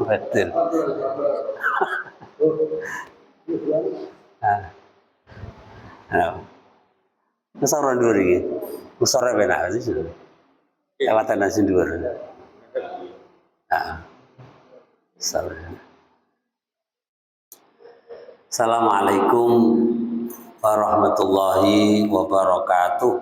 Betul. Ngesor dhuwur iki. Ngesore penak sih sudah. Lewatan nasi dhuwur. Heeh. Assalamualaikum warahmatullahi wabarakatuh.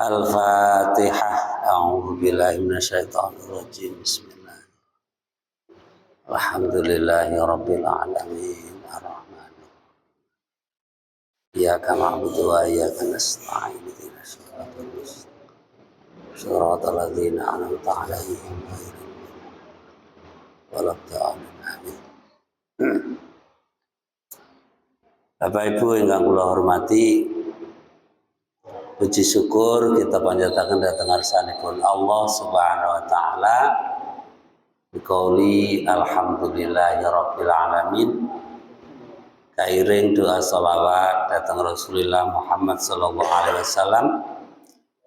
Al-Fatihah. A'udzu billahi minasyaitonir rajim. Bismillah. Alhamdulillahi rabbil alamin. Ar-Rahman. Iyyaka na'budu wa iyyaka nasta'in. Ihdinas siratal mustaqim. Shiratal ladzina an'amta 'alaihim ghairil maghdubi 'alaihim. Amin. Bapak Ibu ingkang kula hormati, puji syukur kita panjataken dhateng ngarsanipun Allah Subhanahu wa taala. Biqauli alhamdulillahirabbil alamin. Kairing doa sholawat dhateng Rasulullah Muhammad sallallahu alaihi wasallam.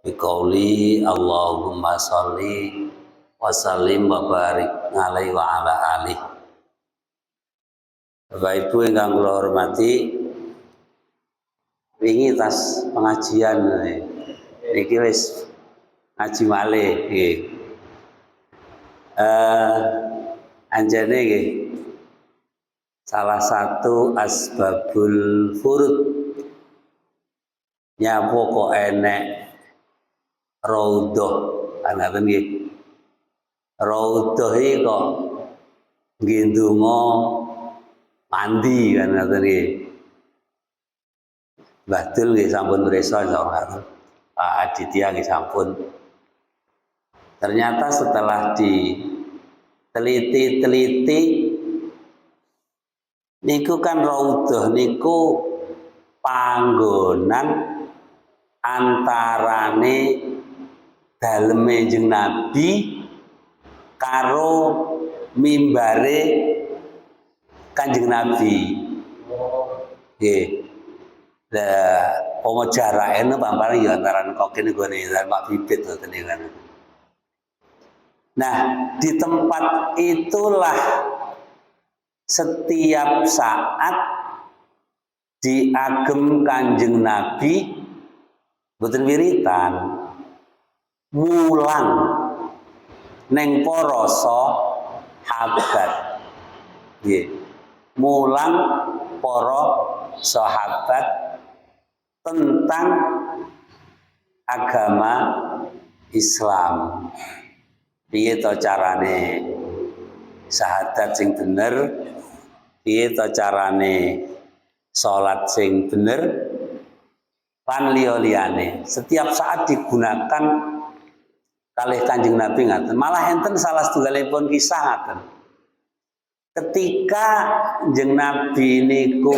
Biqauli Allahumma sholli wa sallim wa barik alaihi wa ala alihi. Bapak Ibu ingkang kula hormati, wingi tas pengajian niki wis ngaji malih nggih. Anjane nggih salah satu asbabul furud nyapo kok enek raudhah ana nggih. Raudhah iki kok nggih ndonga mandi kan ngoten nggih. Mbah Dul nggih sampun mresa insyaallah. Pak Aditya nggih sampun. Ternyata setelah diteliti-teliti niku kan raudhah niku panggonan antarane daleme Kanjeng Nabi karo mimbare Kanjeng Nabi. Nggih. Lah pomo jarake napa pamparan ya antarané kok kene gone Pak Bibit ngoten kan. Nah, di tempat itulah setiap saat diagem Kanjeng Nabi boten wiritan mulang neng para sahabat. Nggih. Mulang para sahabat tentang agama Islam. Piye to carane syahadat sing bener, piye to carane salat sing bener, lan liya-liyane. Setiap saat digunakan kalih Kanjeng Nabi ngaten. Malah enten salah setunggalipun kisah ngaten. Ketika Kanjeng Nabi niku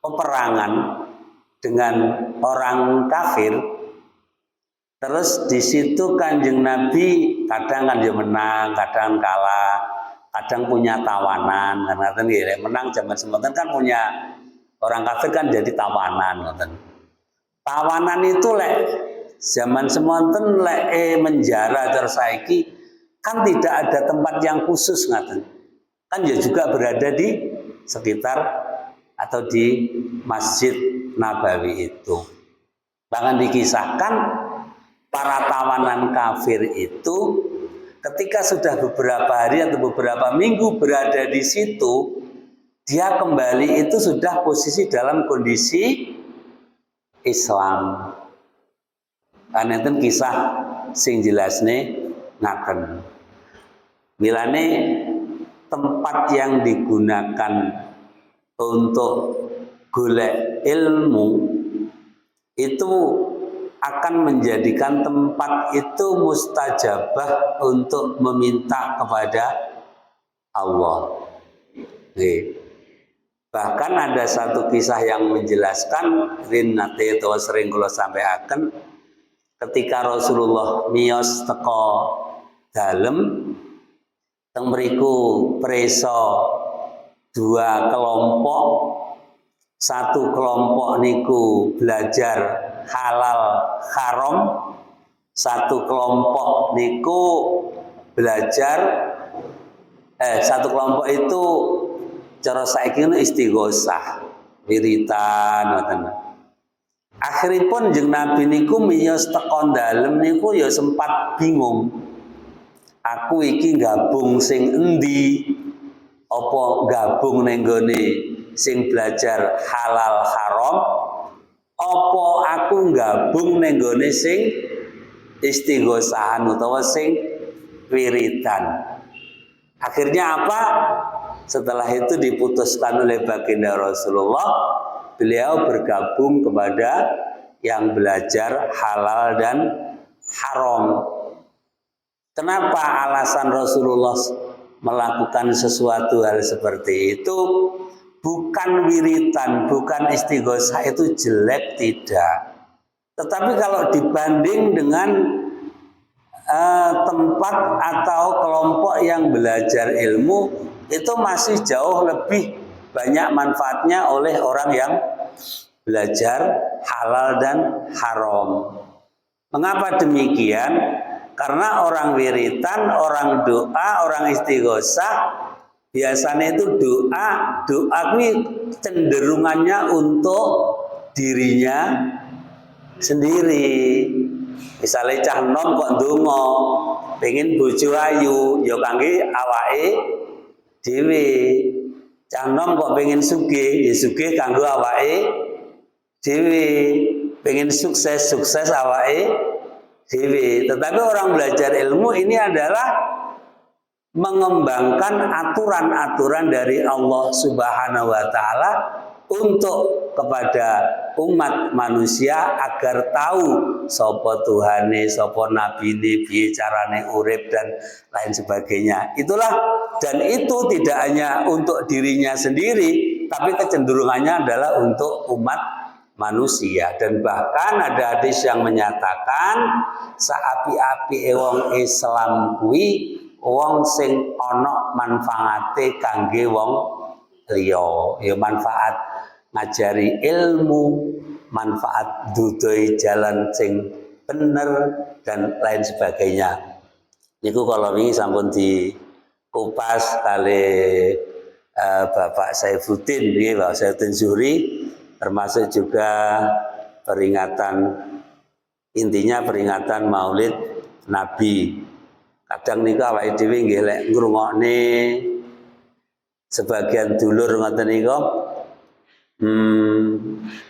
peperangan dengan orang kafir, terus di situ Kanjeng Nabi kadang kan dia menang, kadang kalah, kadang punya tawanan. Ngoten nggih, menang zaman semonten kan punya orang kafir kan jadi tawanan ngoten. Tawanan itu lek zaman semonten lek menjara terus saiki kan tidak ada tempat yang khusus ngoten. Kan ya juga berada di sekitar atau di Masjid Nabawi itu. Bahkan dikisahkan para tawanan kafir itu ketika sudah beberapa hari atau beberapa minggu berada di situ, dia kembali itu sudah posisi dalam kondisi Islam. Karena itu kisah sing jelasne ngaten. Milane tempat yang digunakan untuk golek ilmu itu akan menjadikan tempat itu mustajabah untuk meminta kepada Allah. Nih. Bahkan ada satu kisah yang menjelaskan rin nate itu sering kula sampaikan ketika Rasulullah miyos teko dalem teng mriku preso dua kelompok. Satu kelompok niku belajar halal haram, satu kelompok niku belajar satu kelompok itu cara saiki istighosah, wiritan ngoten. Akhiripun jeung Nabi niku miyos teko dalem niku ya sempat bingung. Aku iki gabung sing endi? Apa gabung ning gone sing belajar halal haram? Apa aku gabung ning gone sing istighosahan utawa sing wiritan? Akhirnya apa? Setelah itu diputuskan oleh baginda Rasulullah, beliau bergabung kepada yang belajar halal dan haram. Kenapa alasan Rasulullah melakukan sesuatu hal seperti itu? Bukan wiritan, bukan istighosah itu jelek, tidak. Tetapi kalau dibanding dengan tempat atau kelompok yang belajar ilmu, itu masih jauh lebih banyak manfaatnya oleh orang yang belajar halal dan haram. Mengapa demikian? Karena orang wiritan, orang doa, orang istighosah biasanya itu doa ini cenderungannya untuk dirinya sendiri. Misalnya cah nom kok ndonga pengen bojo ayu ya kangge awake dhewe. Cah nom kok pengen sugih ya sugih kanggo awake dhewe. Pengen sukses awake dhewe. Tetapi orang belajar ilmu ini adalah mengembangkan aturan-aturan dari Allah Subhanahu wa taala untuk kepada umat manusia agar tahu sapa Tuhane, sapa nabine, piye carane urip dan lain sebagainya. Itulah, dan itu tidak hanya untuk dirinya sendiri, tapi kecenderungannya adalah untuk umat manusia. Dan bahkan ada hadis yang menyatakan saapi-api wong Islam kuwi wong sing ana manfaate kangge wong liya, ya manfaat ngajari ilmu, manfaat dudoi jalan sing bener dan lain sebagainya. Niku kalau wingi sampun dikupas kali Bapak Saifuddin, Bapak Saifuddin Zuhri, termasuk juga peringatan, intinya peringatan Maulid Nabi. Kadang niku awake dhewe nggih lek ngrungokne sebagian dulur ngoten niku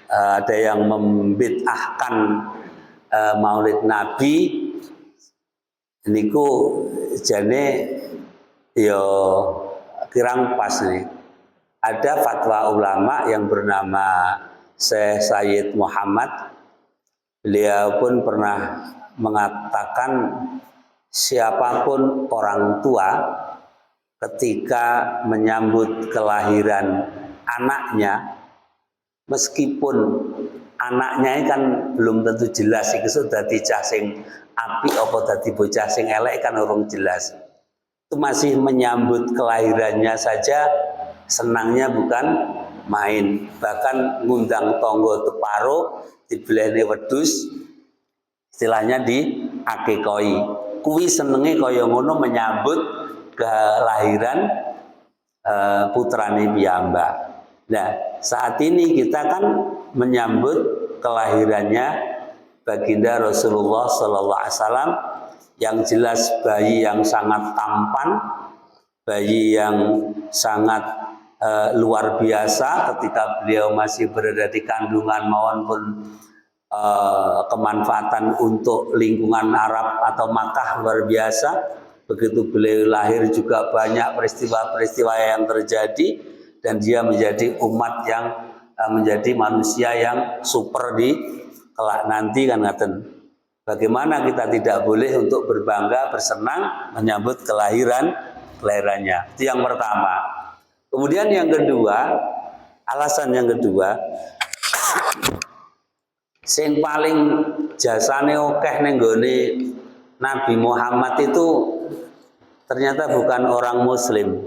ada yang membid'ahkan Maulid Nabi niku jane ya kirang pas nih. Ada fatwa ulama yang bernama Syekh Sayyid Muhammad. Beliau pun pernah mengatakan siapapun orang tua ketika menyambut kelahiran anaknya, meskipun anaknya kan belum tentu jelas iki dadi cah sing apik apa dadi bocah sing elek kan urung jelas. Itu masih menyambut kelahirannya saja senangnya bukan main, bahkan ngundang tonggo teparo dibelene wedhus, istilahnya di akekoi. Kuwi senenge kaya ngono menyambut kelahiran putrane piyambak. Nah, saat ini kita kan menyambut kelahirannya baginda Rasulullah sallallahu alaihi wasallam, yang jelas bayi yang sangat tampan, bayi yang sangat luar biasa ketika beliau masih berada di kandungan maupun kemanfaatan untuk lingkungan Arab atau Makkah luar biasa. Begitu beliau lahir juga banyak peristiwa-peristiwa yang terjadi, dan dia menjadi umat yang menjadi manusia yang super di kelak nanti kan ngaten. Bagaimana kita tidak boleh untuk berbangga, bersenang menyambut kelahirannya. Itu yang pertama. Kemudian yang kedua, alasan yang kedua, sing paling jasane akeh ning nggone Nabi Muhammad itu ternyata bukan orang muslim.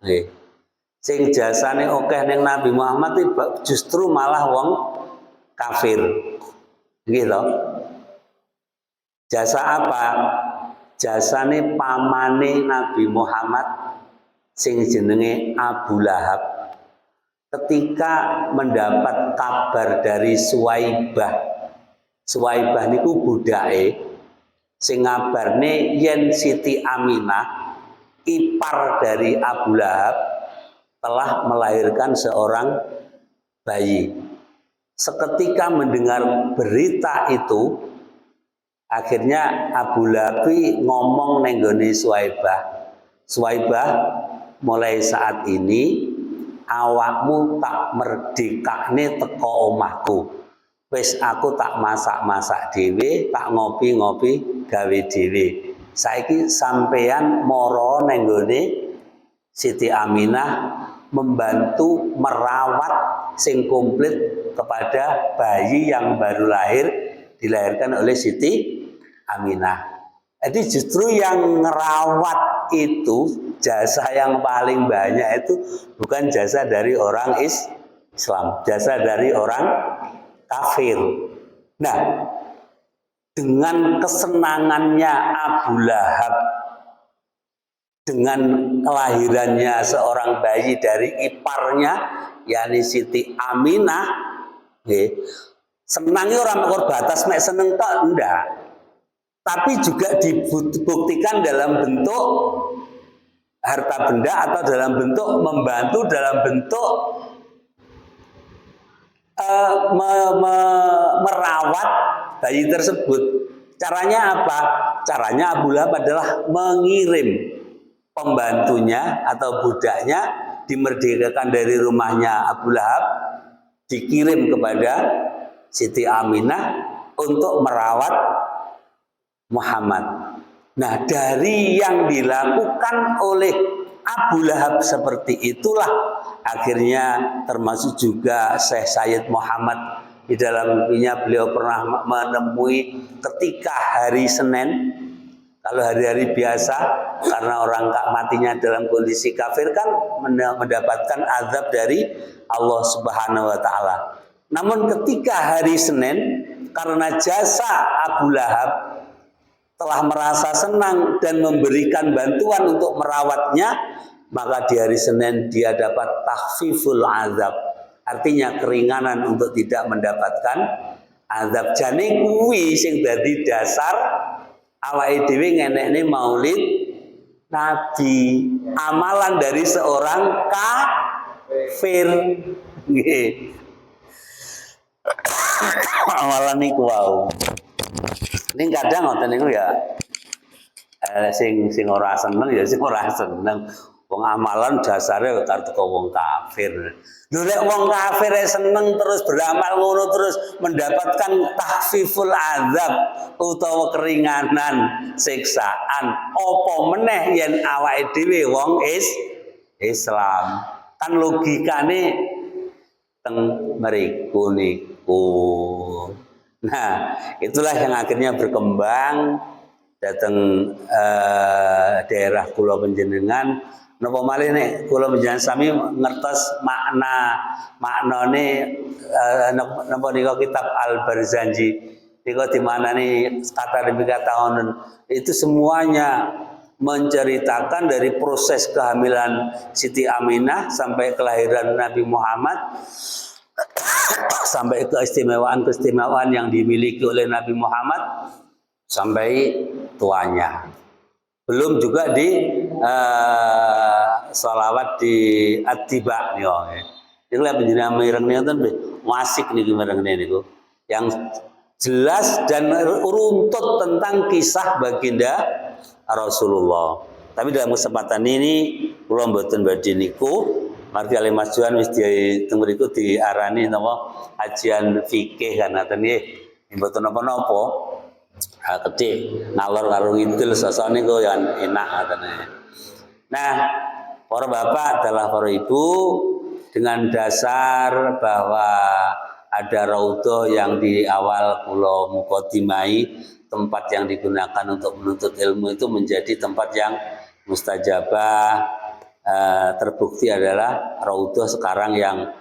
Nggih. Sing jasane akeh ning Nabi Muhammad itu justru malah wong kafir. Nggih lho. Jasa apa? Jasane pamane Nabi Muhammad sing jenenge Abu Lahab ketika mendapat kabar dari Suwaibah. Suwaibah niku budake sing ngabarne yen Siti Aminah ipar dari Abu Lahab telah melahirkan seorang bayi. Seketika mendengar berita itu, akhirnya Abu Lahab ngomong nenggone Suwaibah, Suwaibah, mulai saat ini awakmu tak merdekakne teko omahku. Wis aku tak masak-masak dhewe, tak ngopi-ngopi gawe dhewe. Saiki sampeyan mara nenggone Siti Aminah membantu merawat sing komplit kepada bayi yang baru lahir dilahirkan oleh Siti Aminah. Jadi justru yang ngerawat itu jasa yang paling banyak itu bukan jasa dari orang Islam, jasa dari orang kafir. Nah, dengan kesenangannya Abu Lahab dengan kelahirannya seorang bayi dari iparnya, yakni Siti Aminah, senangnya orang makor batas mek seneng tok ndak. Tapi juga dibuktikan dalam bentuk harta benda atau dalam bentuk membantu dalam bentuk merawat bayi tersebut. Caranya apa? Caranya Abu Lahab adalah mengirim pembantunya atau budaknya dimerdekakan dari rumahnya Abu Lahab, dikirim kepada Siti Aminah untuk merawat Muhammad. Nah, dari yang dilakukan oleh Abu Lahab seperti itulah akhirnya termasuk juga Syekh Sayyid Muhammad di dalam bukunya beliau pernah menemui ketika hari Senin. Kalau hari-hari biasa karena orang matinya dalam kondisi kafir kan mendapatkan azab dari Allah Subhanahu wa taala. Namun ketika hari Senin karena jasa Abu Lahab telah merasa senang dan memberikan bantuan untuk merawatnya, maka di hari Senin dia dapat takhfiful azab. Artinya keringanan untuk tidak mendapatkan azab. Jane kuwi sing dadi dasar awake dhewe ngenekne Maulid Nabi, amalan dari seorang kafir. Nggih. Amalan niku wau. Ini kadang ngoten niku ya sing ora seneng ya sing ora seneng. Wong amalan dasare karo teko wong kafir. Lho lek wong kafir seneng terus beramal ngono terus mendapatkan tahfiful azab utawa keringanan siksaan, apa meneh yen awake dhewe wong Islam. Kan logikane teng mriku niku. Nah, itulah yang akhirnya berkembang datang daerah kula panjenengan. Napa malih nek kula panjenengan sami ngertos maknane napa nika kitab Al-Barzanji. Nika di mana nih kata demi kata itu semuanya menceritakan dari proses kehamilan Siti Aminah sampai kelahiran Nabi Muhammad sampai keistimewaan yang dimiliki oleh Nabi Muhammad sampai tuanya. Belum juga di sholawat di At-Tiba niku. Niku lek panjenengan mireng niku wasik niki mireng niku. Yang jelas dan runtut tentang kisah baginda Rasulullah. Tapi dalam kesempatan ini kula mboten badhe niku margi Ali Mas Juan wis diteng mriku diarani napa kajian fikih kan ngaten nggih. Mboten napa-napa. Gede ngalor karo ngidul sosone kok yang enak katanya. Nah, para bapak adalah para ibu dengan dasar bahwa ada raudhah yang di awal kula mukadimai, tempat yang digunakan untuk menuntut ilmu itu menjadi tempat yang mustajabah. Terbukti adalah raudhah sekarang yang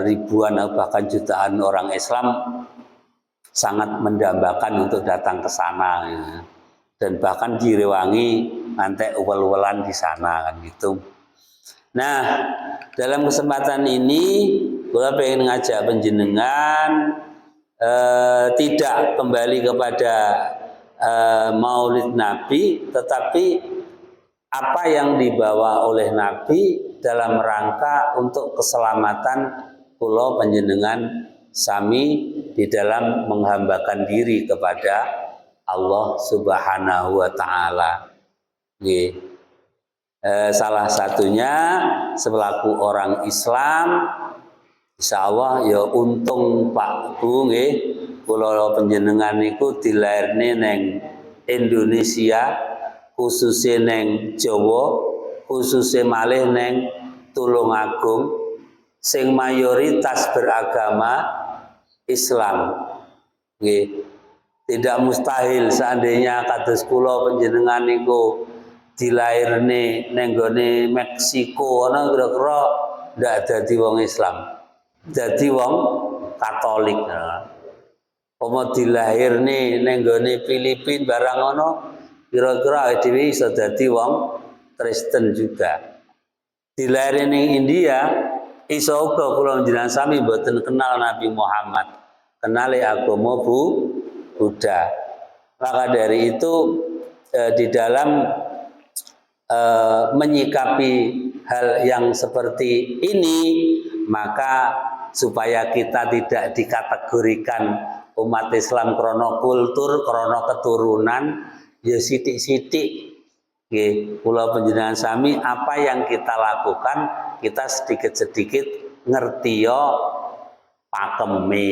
ribuan bahkan jutaan orang Islam sangat mendambakan untuk datang ke sana ya. Dan bahkan direwangi ngantek uwel-uwelan di sana kan gitu. Nah, dalam kesempatan ini gua pengen ngajak panjenengan tidak kembali kepada Maulid Nabi, tetapi apa yang dibawa oleh Nabi dalam rangka untuk keselamatan kula panjenengan sami di dalam menghambakan diri kepada Allah Subhanahu wa taala. Salah satunya selaku orang Islam, insya Allah ya untung Pak Bu nggih, kula panjenengan niku dilairne neng Indonesia, khususnya neng Jawa, khususnya malih neng Tulungagung, sing mayoritas beragama Islam. Nggih. Tidak mustahil seandainya kados kula panjenengan niku dilairne neng gone Meksiko ana kira-kira ndak dadi wong Islam. Dadi wong Katolik. Apa dilahirne neng gone Filipina barang ngono kira-kira dhewe iso dadi wong Kristen juga. Dilairne ning India iso uga kula njenengan sami mboten kenal Nabi Muhammad. Kenali agama Buddha. Maka dari itu di dalam menyikapi hal yang seperti ini, maka supaya kita tidak dikategorikan umat Islam krono kultur, krono keturunan, ya sithik-sithik nggih kula panjenengan sami apa yang kita lakukan kita sedikit-sedikit ngerti yo pakeme,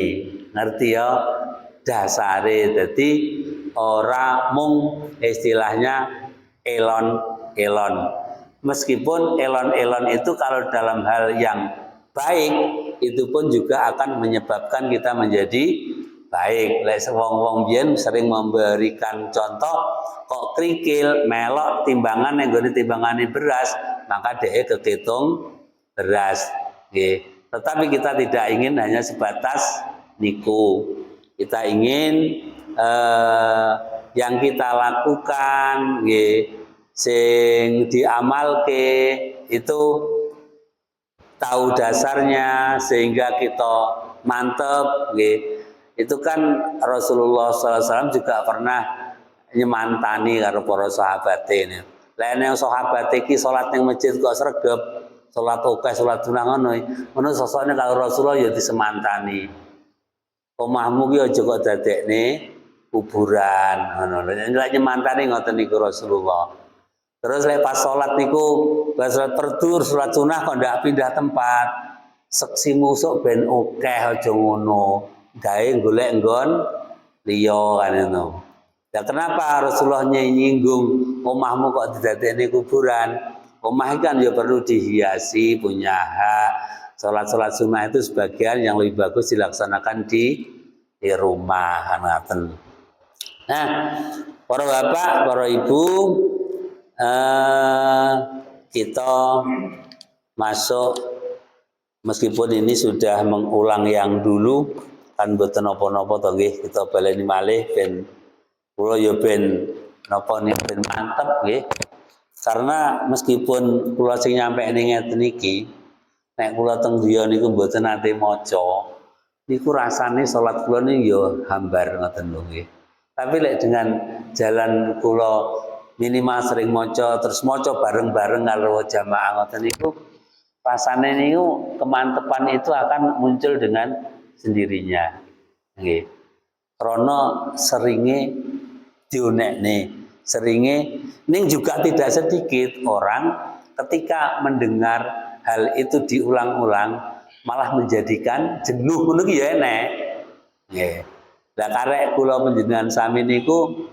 ngerti yo dasare. Jadi ora mung istilahnya elon-elon. Meskipun elon-elon itu kalau dalam hal yang baik itu pun juga akan menyebabkan kita menjadi baik. Lek wong-wong biyen sering memberikan contoh kok krikil melok timbangan yang nggone timbangane beras, maka dhek kekitung beras nggih. Tetapi kita tidak ingin hanya sebatas niku. Kita ingin yang kita lakukan nggih sing diamalke itu tahu dasarnya sehingga kita mantep nggih. Itu kan Rasulullah SAW juga pernah nyemantani karo para sahabat ini. Lain yang sahabat iki salat ning masjid kok sregep, salat akeh, salat sunah ngono. Ngono sosone karo Rasulullah ya disemantani. Omahmu ki aja kok dadekne kuburan ngono lho. Nek nyemantani ngoten niku Rasulullah. Terus lek pas salat niku, pas salat fardu, salat sunah kok ndak pindah tempat. Seksi musuk ben akeh aja ngono. Gawe golek nggon liya kan ngono. Ya kenapa Rasulullah nyinggung omahmu kok didadekne kuburan? Omah kan ya perlu dihiasi, punya hak. Salat-salat sunnah itu sebagian yang lebih bagus dilaksanakan di rumah kan. Nah, para bapak, para ibu, kita masuk meskipun ini sudah mengulang yang dulu kan mboten napa-napa to nggih, kita baleni malih ben kula ya ben napa ben mantep nggih. Karena meskipun kula sing nyampe ning ngeten iki nek kula teng griya niku mboten nate maca, niku rasane salat kula niku ya hambar ngoten lho nggih. Tapi lek dengan jalan kula minimal sering maca terus maca bareng-bareng karo jamaah ngoten niku rasane niku kemantepan itu akan muncul dengan sendirinya. Nggih. Krana seringe dionekne, seringe ning juga tidak sedikit orang ketika mendengar hal itu diulang-ulang malah menjadikan jenuh ngono ki ya enek. Nggih. Lah karek kula panjenengan sami niku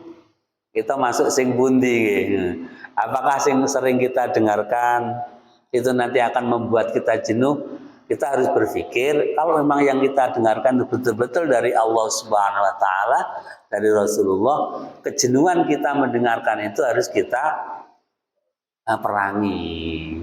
kita masuk sing pundi nggih. Apakah sing sering kita dengarkan itu nanti akan membuat kita jenuh? Kita harus berpikir kalau memang yang kita dengarkan betul-betul dari Allah Subhanahu wa taala, dari Rasulullah, kejenuhan kita mendengarkan itu harus kita perangi.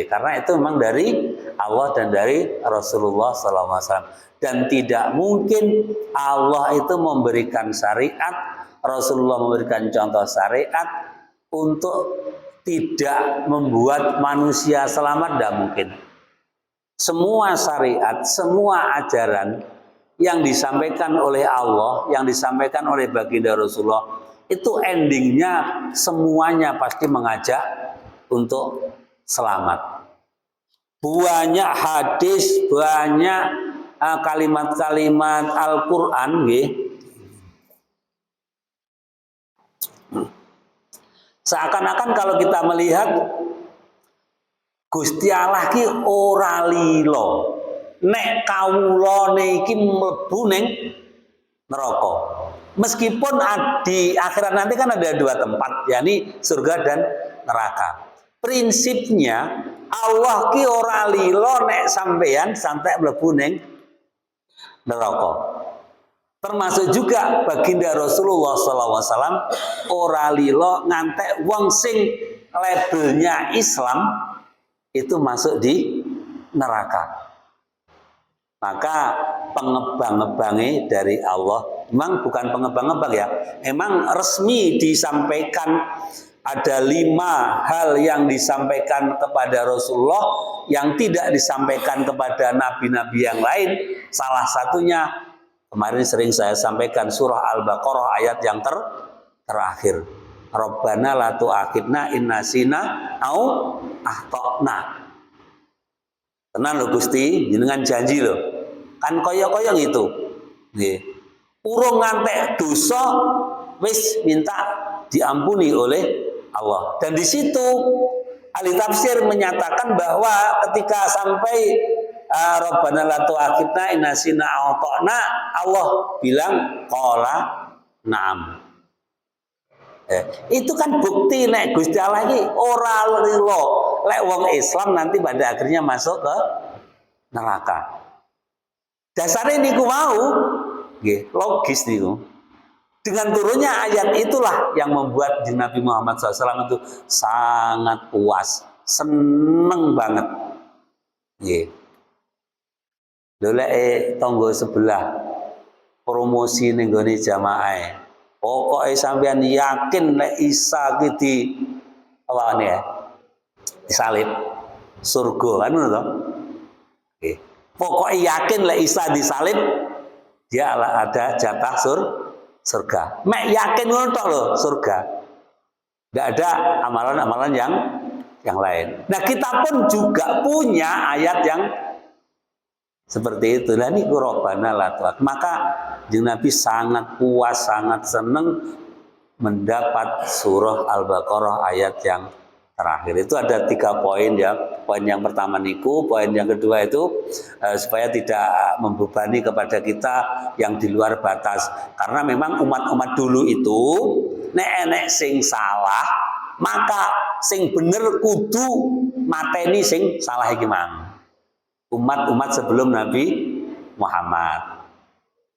Karena itu memang dari Allah dan dari Rasulullah SAW. Dan tidak mungkin Allah itu memberikan syariat, Rasulullah memberikan contoh syariat untuk tidak membuat manusia selamat, tidak mungkin. Semua syariat, semua ajaran yang disampaikan oleh Allah, yang disampaikan oleh baginda Rasulullah, itu endingnya semuanya pasti mengajak untuk selamat. Banyak hadis, banyak kalimat-kalimat Al-Quran, seakan-akan kalau kita melihat Gusti Allah ki ora lilo nek kawula niki mlebu ning neraka. Meskipun di akhirat nanti kan ada dua tempat, yakni surga dan neraka. Prinsipnya Allah ki ora lilo nek sampeyan sampai mlebu ning neraka. Termasuk juga baginda Rasulullah SAW ora lilo ngantek wong sing labelnya Islam itu masuk di neraka. Maka pengebang-ngebangi dari Allah, memang bukan pengebang-ngebang ya, memang resmi disampaikan ada 5 hal yang disampaikan kepada Rasulullah yang tidak disampaikan kepada nabi-nabi yang lain. Salah satunya kemarin sering saya sampaikan surah Al-Baqarah ayat yang terakhir. Rabbana la tu'akhidna in nasina au akhtana. Tenan lho Gusti, jenengan janji lho. Kan kaya-kaya gitu. Nggih. Urung ngantek dosa wis minta diampuni oleh Allah. Dan di situ ahli tafsir menyatakan bahwa ketika sampai Rabbana la tu'akhidna in nasina au akhtana, Allah bilang qala na'am. Itu kan bukti nek Gusti Allah iki ora lilo lek wong Islam nanti pada akhirnya masuk ke neraka. Dasarnya niku mau nggih, logis niku. Dengan turunnya ayat itulah yang membuat Nabi Muhammad SAW itu sangat puas, seneng banget. Nggih. Lho lek tangga sebelah promosi ning gone jamaah. Pokoknya sampean yakin lek Isa ki di apa ya? Disalib surga kan ngono to? Oke. Pokoknya yakin lek Isa disalib dia ada jatah surga. Mek yakin ngono tok lho surga. Enggak ada amalan-amalan yang lain. Nah, kita pun juga punya ayat yang seperti itu. Nah, ini Rabbana la tu'akhidna. Maka Nabi sangat puas, sangat senang mendapat surah Al-Baqarah ayat yang terakhir. Itu ada 3 poin ya. Poin yang pertama niku, poin yang kedua itu supaya tidak membebani kepada kita yang di luar batas. Karena memang umat-umat dulu itu nek sing salah, maka sing bener kudu mateni sing salah iki mang. Umat-umat sebelum Nabi Muhammad.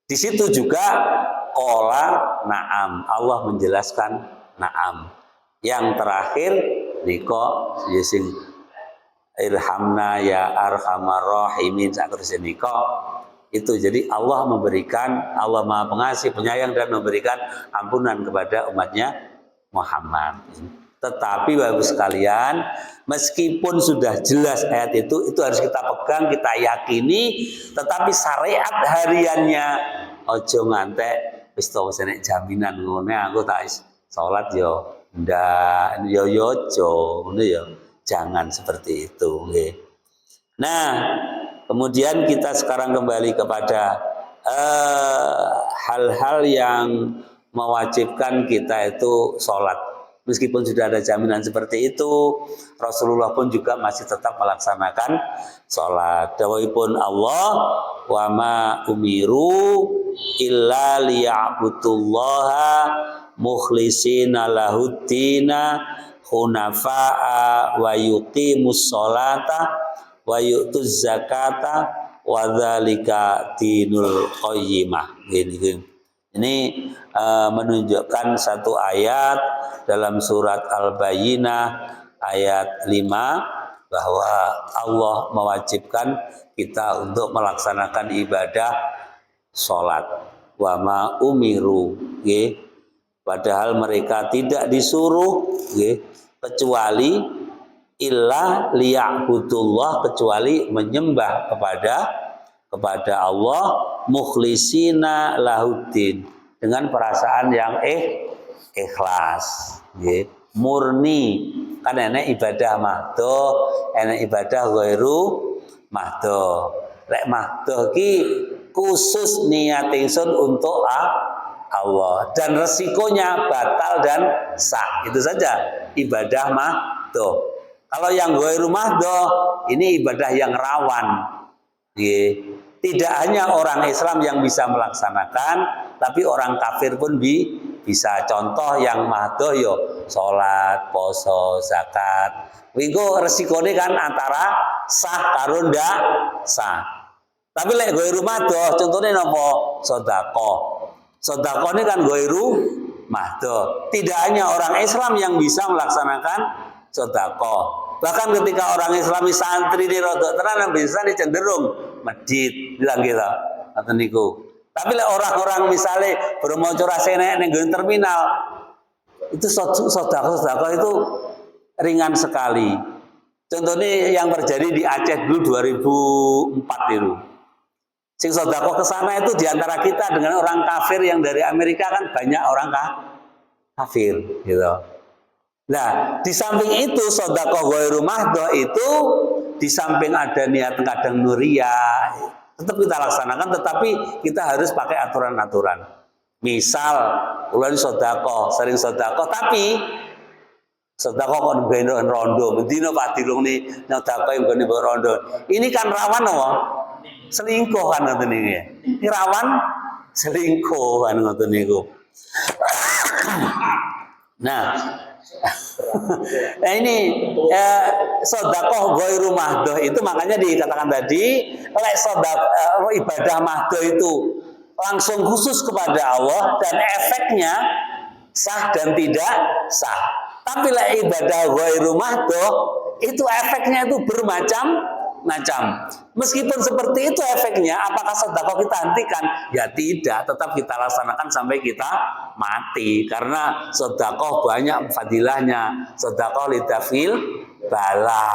Di situ juga qala na'am. Allah menjelaskan na'am. Yang terakhir niko sing irhamna ya arhamar rahimin saterusé niko itu. Jadi Allah memberikan, Allah Maha Pengasih, penyayang dan memberikan ampunan kepada umatnya Muhammad. Tetapi Bapak sekalian, meskipun sudah jelas ayat itu harus kita pegang, kita yakini, tetapi syariat hariannya ojo ngantek wis to nek jaminan ngene aku tak salat yo ndak yo ojo ngono yo. Jangan seperti itu nggih. Nah, kemudian kita sekarang kembali kepada hal-hal yang mewajibkan kita itu salat. Meskipun sudah ada jaminan seperti itu, Rasulullah pun juga masih tetap melaksanakan sholat. Dawuhipun Allah, wa ma umiru illa liya'budullaha mukhlishina lahuddina hunafa'a wa yuqimus sholata wa yu'tuz zakata wa dzalika dinul qayyimah. Ini menunjukkan satu ayat dalam surat Al-Bayyinah ayat 5 bahwa Allah mewajibkan kita untuk melaksanakan ibadah sholat. Wa ma umiru, padahal mereka tidak disuruh kecuali illa liya'budullah, kecuali menyembah kepada Allah mukhlisina lahuddin, dengan perasaan yang ikhlas, murni. Kan enek ibadah mahdoh, enek ibadah ghairu mahdoh. Lek mahdoh ki khusus niat ingsun untuk Allah, dan resikonya batal dan sah. Itu saja ibadah mahdoh. Kalau yang ghairu mahdoh ini ibadah yang rawan. Tidak hanya orang Islam yang bisa melaksanakan, tapi orang kafir pun bisa. Contoh yang mahdoh yo sholat, poso, zakat. Wiku resikonya kan antara sah karo ndak sah. Tapi lek ghairu mahdoh, contohnya nopo? Sedekah. Sedekah ini kan ghairu mahdoh. Tidak hanya orang Islam yang bisa melaksanakan sedekah. Bahkan ketika orang Islami santri di rodok tenan bisa cenderung masjid bilang gitu. Ngoten niku. Tapi lek orang-orang misalnya bermaca rasane ning terminal, itu sedekah itu ringan sekali. Contohnya yang terjadi di Aceh dulu 2004 itu. Sing sedekah ke sana itu diantara kita dengan orang kafir yang dari Amerika kan banyak orang kafir gitu. Nah, di samping itu sedekah ghairu mahdoh itu di samping ada niat kadang nuriyah, tetap kita laksanakan, tetapi kita harus pakai aturan-aturan. Misal, ulah sedekah, sering sedekah, tapi sedekah kok ben rondo, mendino Pak Dilung ni sedekah yang ben rondo. Ini kan rawan apa? Selingkuh kan ngoten iki. Ini rawan selingkuh kan ngoten niku. Nah, ini sedekah ghairu mahdoh itu makanya dikatakan tadi, lek sedekah ibadah mahdoh itu langsung khusus kepada Allah dan efeknya sah dan tidak sah. Tapi lek ibadah ghairu mahdoh itu efeknya itu bermacam-macam. Meskipun seperti itu efeknya, apakah sedekah kita hentikan? Ya tidak, tetap kita laksanakan sampai kita mati. Karena sedekah banyak fadilahnya. Sedekah lidafil bala,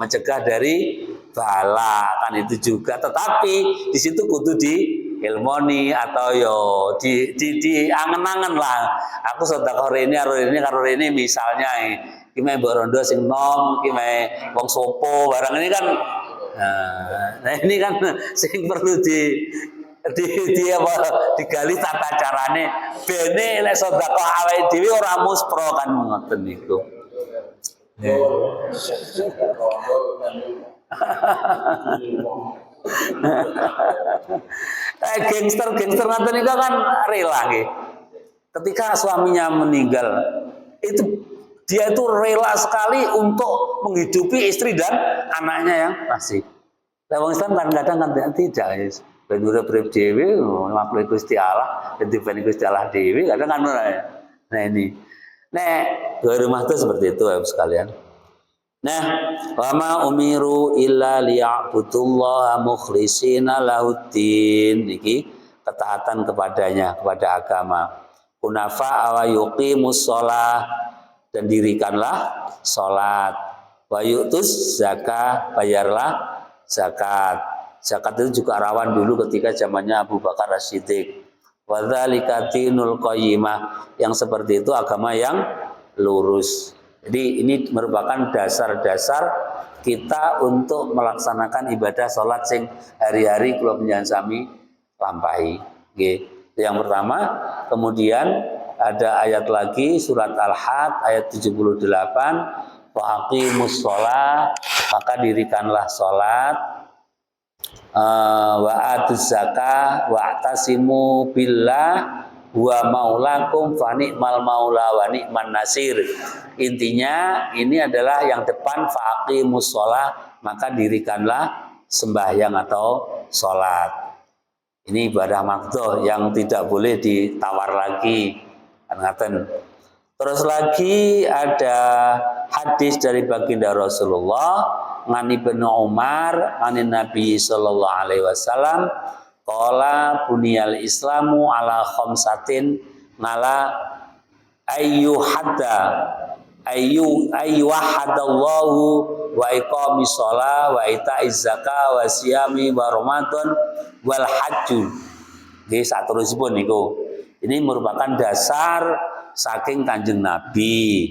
mencegah dari bala, kan itu juga. Tetapi di situ kudu di ilmoni atau yo di angen-angen lah. Aku sedekah rene karo rene misalnya kime borondo sing nom, kime wong sopo barang ini kan. Nah ini kan sing perlu digali tata carane bene lek sedekah awake dhewe ora muspro kan ngoten niku. Gangster ngoten niku kan rela nggih. Ketika suaminya meninggal, dia itu rela sekali untuk menghidupi istri dan anaknya yang masih. Wong Islam kadang-kadang kan tidak. Ben urip dhewe makhluk Gusti Allah, dadi Gusti Allah dhewe kadang kan ora. Nah ini. Nek ghairu mahdoh seperti itu ya sekalian. Nah, wa ma umiru illa liya'budullaha mukhlishina lahuddin. Niki ketaatan kepadanya, kepada agama. Hunafa wa yuqimus shalah, dan dirikanlah salat. Wa yu'tuz zakah, bayarlah zakat. Zakat itu juga rawan dulu ketika zamannya Abu Bakar As-Siddiq. Wa dzalika dinul qayyimah, yang seperti itu agama yang lurus. Jadi ini merupakan dasar-dasar kita untuk melaksanakan ibadah sholat sing hari-hari kula panjenengan sami lampahi. Nggih. Itu yang pertama. Kemudian ada ayat lagi surat Al-Had ayat 78, wa aqimus shalah, maka dirikanlah sholat, wa atuz zakah wa atasimu billah wa maulakum fa ni'mal maula wa ni'man nasir. Intinya ini adalah yang depan faqimus shalah, maka dirikanlah sembahyang atau sholat. Ini ibadah makruh yang tidak boleh ditawar lagi. Terus lagi ada hadis dari baginda Rasulullah, ngani bin Umar, ngani Nabi sallallahu alaihi wasallam, qala buniyal islamu ala khamsatin ngala ayyuhadallahu wa iqamis shalah wa ita'iz zakah wa siyami wa ramadan wal hajju. Nggih saterusipun niku. Ini merupakan dasar saking Kanjeng Nabi.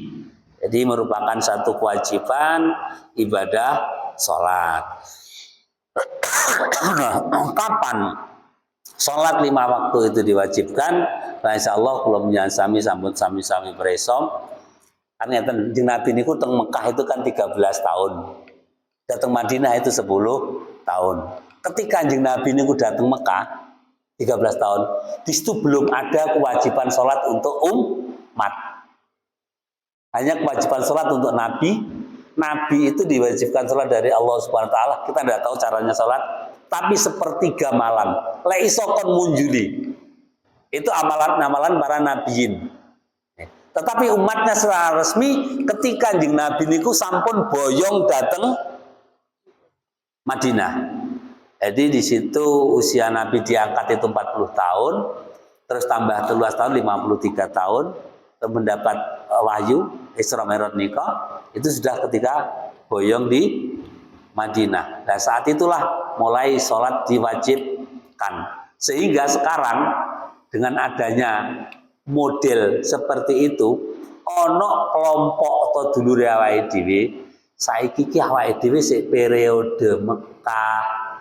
Jadi merupakan satu kewajiban ibadah sholat. Kapan sholat 5 waktu itu diwajibkan? Nah, insya Allah belum sami sami beresom. Karena Kanjeng Nabi niku teng Mekah itu kan 13 tahun. Datang Madinah itu 10 tahun. Ketika Kanjeng Nabi niku datang Mekah 13 tahun, di situ belum ada kewajiban sholat untuk umat. Hanya kewajiban sholat untuk Nabi. Nabi itu diwajibkan sholat dari Allah Subhanahu Wa Taala. Kita tidak tahu caranya sholat, tapi sepertiga malam. Leisokon munjuli. Itu amalan para nabiin. Tetapi umatnya secara resmi ketika Kanjeng Nabi niku sampun boyong datang Madinah. Jadi di situ usia Nabi diangkat itu 40 tahun, terus tambah 13 tahun 53 tahun, mendapat wahyu Isra Mi'raj nikah, itu sudah ketika boyong di Madinah. Nah saat itulah mulai sholat diwajibkan. Sehingga sekarang dengan adanya model seperti itu, ono kelompok atau dulur awake dhewe, saiki ki awake dhewe sik periode Mekah.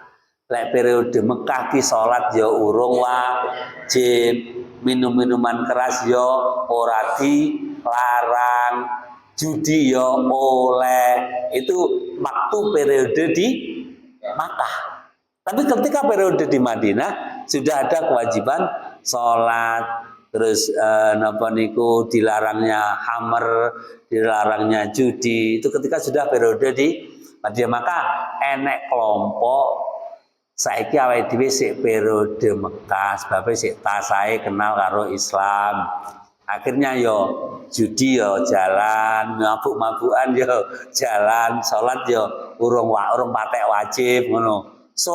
Lek periode Mekah ki salat ya urung wajib, minum-minuman keras ya ora dilarang, judi ya oleh. Itu waktu periode di Makkah. Tapi ketika periode di Madinah sudah ada kewajiban salat, terus napa niku dilarangnya khamr, dilarangnya judi. Itu ketika sudah periode di Madinah. Maka enek kelompok saiki awake dhewe sik periode Mekah, sebab sik tasae kenal karo Islam. Akhirnya yo judi yo jalan, mabuk-mabukan yo jalan, salat yo urung patek wajib ngono. So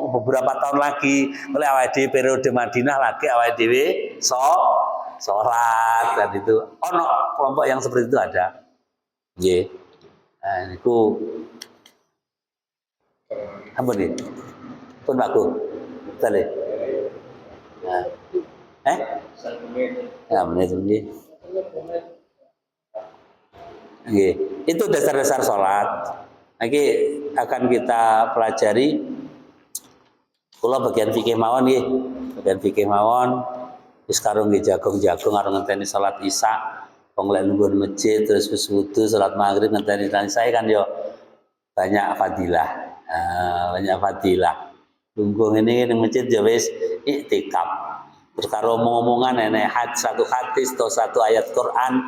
beberapa tahun lagi oleh awake dhewe periode Madinah lagi awake dhewe salat, dan itu ono kelompok yang seperti itu ada. Nggih. Nah niku ampun nggih. Pun bagus. Betul ya? Ya, menit. Oke. Itu dasar-dasar sholat. Lagi akan kita pelajari. Kula bagian fikih mawon nggih. Bagian fikih mawon. Wis karo nggih jagung-jagung arep ngenteni sholat Isya. Wong lek nunggu masjid terus wis wudu sholat maghrib ngenteni saya kan yo banyak fadilah. Banyak fadilah. Tunggu ini masjid ya wis iktikaf. Terus karo omong-omongan enek satu hadis atau satu ayat Quran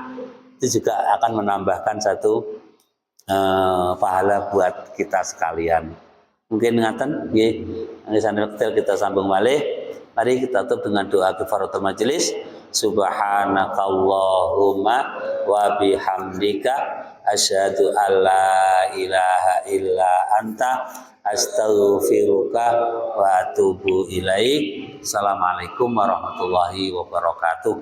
itu juga akan menambahkan satu pahala buat kita sekalian. Mungkin ngaten nggih, sambil kita sambung malih. Mari kita tutup dengan doa kifaratul majelis. Subhanakallahumma wa bihamdika asyhadu alla ilaha illa anta astaghfiruka wa atubu ilaik. Assalamualaikum warahmatullahi wabarakatuh.